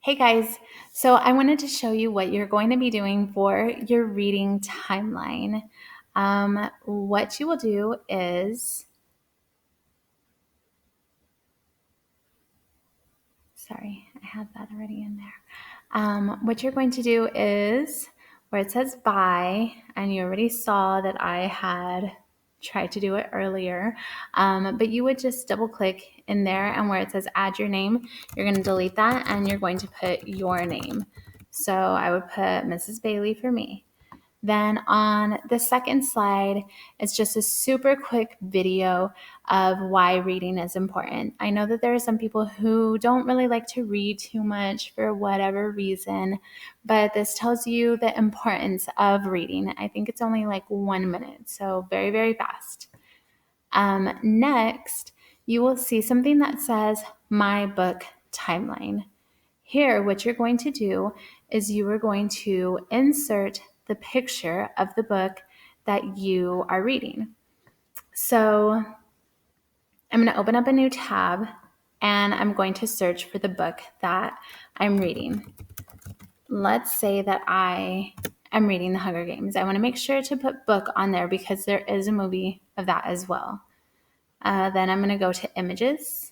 Hey guys, so I wanted to show you what you're going to be doing for your reading timeline. What you will do is, sorry, I had that already in there. What you're going to do is where it says bye, and you already saw that I had tried to do it earlier, but you would just double click in there, and where it says add your name, you're going to delete that and you're going to put your name. So I would put Mrs. Bailey for me. Then on the second slide, it's just a super quick video of why reading is important. I know that there are some people who don't really like to read too much for whatever reason, but this tells you the importance of reading. I think it's only like 1 minute, so very, very fast. Next, you will see something that says My Book Timeline. Here, what you're going to do is you are going to insert the picture of the book that you are reading. So I'm going to open up a new tab and I'm going to search for the book that I'm reading. Let's say that I am reading The Hunger Games. I want to make sure to put book on there because there is a movie of that as well. Then I'm going to go to images.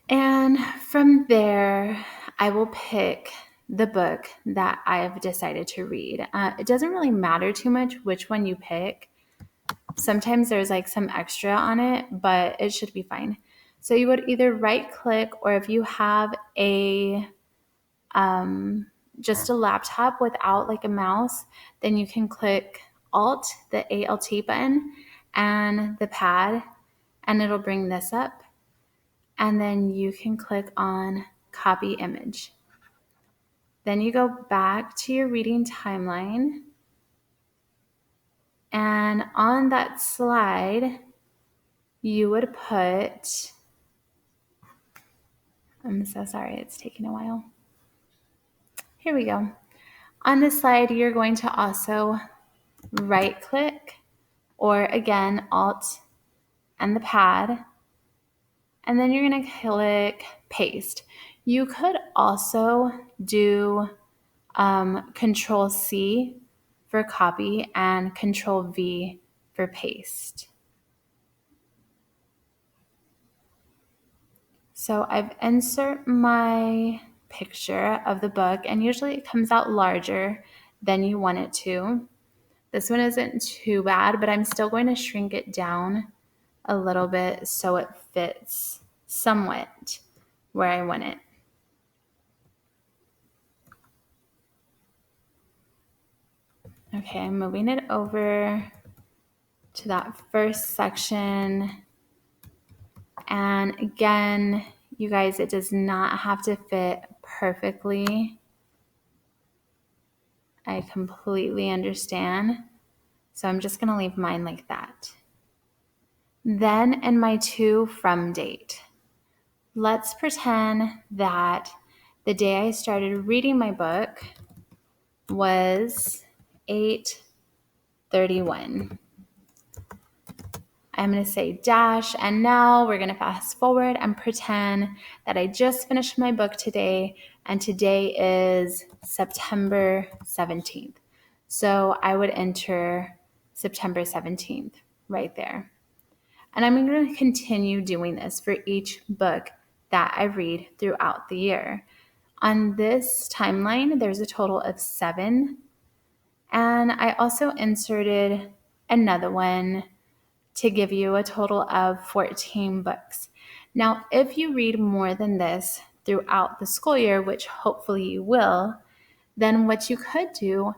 And from there, I will pick the book that I have decided to read. It doesn't really matter too much which one you pick. Sometimes there's like some extra on it, but it should be fine. So you would either right click, or if you have a just a laptop without like a mouse, then you can click Alt, the ALT button, and the pad, and it'll bring this up. And then you can click on copy image. Then you go back to your reading timeline. And on that slide, you would put, I'm so sorry, it's taking a while. Here we go. On this slide, you're going to also right click, or again, Alt and the pad. And then you're going to click paste. You could also do Control C for copy and Control V for paste. So I've insert my picture of the book, and usually it comes out larger than you want it to. This one isn't too bad, but I'm still going to shrink it down a little bit so it fits somewhat where I want it. Okay, I'm moving it over to that first section. And again, you guys, it does not have to fit perfectly. I completely understand. So I'm just going to leave mine like that. Then in my to from date, let's pretend that the day I started reading my book was 8/31. I'm going to say dash, and now we're going to fast forward and pretend that I just finished my book today, and today is September 17th. So I would enter September 17th right there. And I'm going to continue doing this for each book that I read throughout the year. On this timeline, there's a total of 7. And I also inserted another one to give you a total of 14 books. Now, if you read more than this throughout the school year, which hopefully you will, then what you could do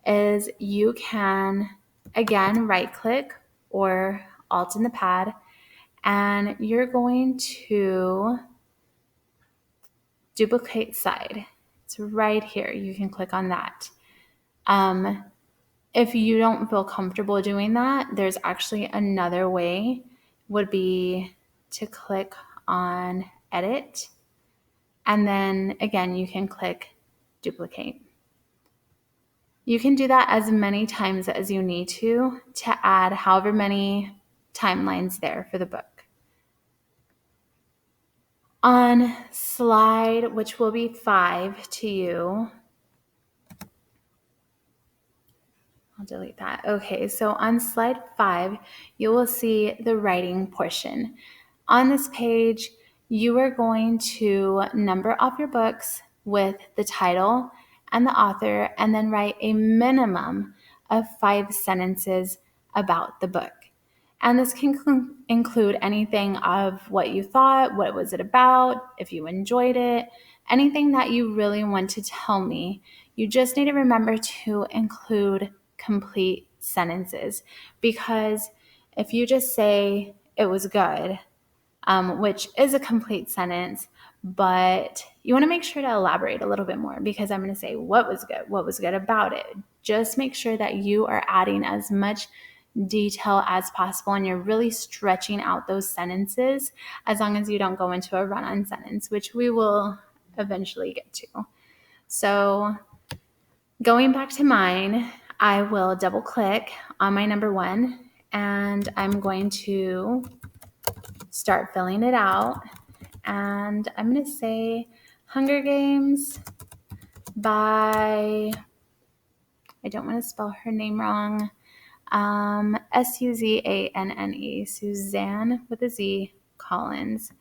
is you can, again, right click or Alt in the pad, and you're going to duplicate side. It's right here. You can click on that. If you don't feel comfortable doing that, there's actually another way, would be to click on edit. And then again, you can click duplicate. You can do that as many times as you need to add however many timelines there for the book. On slide, which will be 5 to you, I'll delete that. Okay, so on slide 5, you will see the writing portion. On this page, you are going to number off your books with the title and the author, and then write a minimum of 5 sentences about the book. And this can include anything of what you thought, what was it about, if you enjoyed it, anything that you really want to tell me. You just need to remember to include complete sentences, because if you just say it was good, which is a complete sentence, but you want to make sure to elaborate a little bit more, because I'm going to say what was good about it. Just make sure that you are adding as much detail as possible and you're really stretching out those sentences, as long as you don't go into a run-on sentence, which we will eventually get to. So going back to mine, I will double click on my number 1 and I'm going to start filling it out. And I'm going to say Hunger Games by, I don't want to spell her name wrong, Suzanne, Suzanne with a Z, Collins.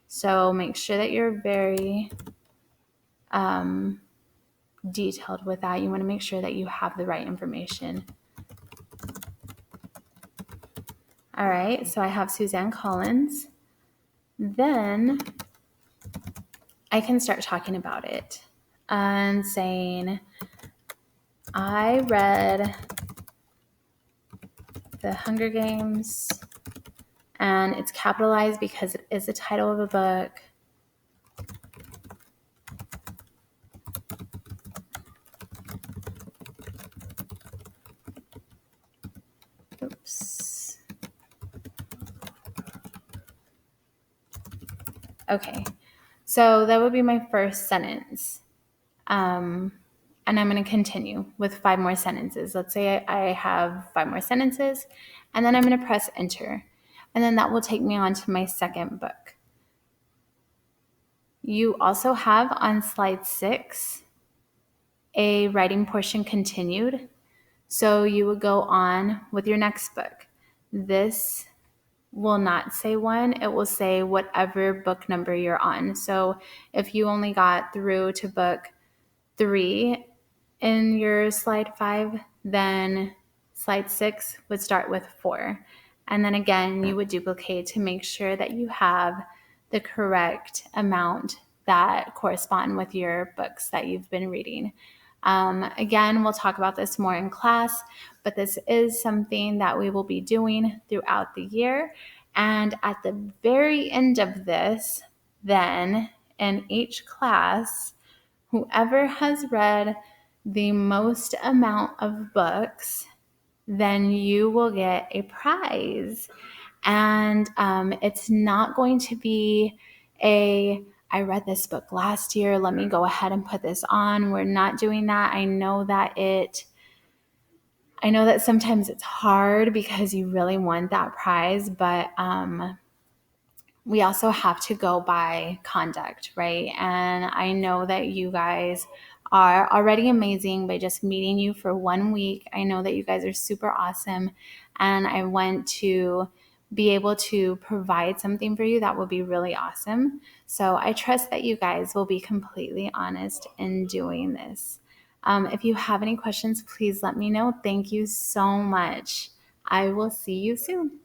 So make sure that you're very detailed with that. You want to make sure that you have the right information. All right, so I have Suzanne Collins. Then I can start talking about it and saying, I read The Hunger Games, and it's capitalized because it is the title of a book. Oops. Okay, so that would be my first sentence. And I'm going to continue with 5 more sentences. Let's say I have 5 more sentences, and then I'm going to press enter. And then that will take me on to my second book. You also have on slide 6 a writing portion continued. So you would go on with your next book. This will not say 1, it will say whatever book number you're on. So if you only got through to book 3 in your slide 5, then slide 6 would start with 4. And then again, you would duplicate to make sure that you have the correct amount that correspond with your books that you've been reading. Again, we'll talk about this more in class, but this is something that we will be doing throughout the year. And at the very end of this, then in each class, whoever has read the most amount of books, then you will get a prize. And it's not going to be I read this book last year, let me go ahead and put this on. We're not doing that. I know that sometimes it's hard because you really want that prize, but we also have to go by conduct, right? And I know that you guys are already amazing by just meeting you for 1 week. I know that you guys are super awesome, and I want to be able to provide something for you that will be really awesome. So I trust that you guys will be completely honest in doing this. If you have any questions, please let me know. Thank you so much. I will see you soon.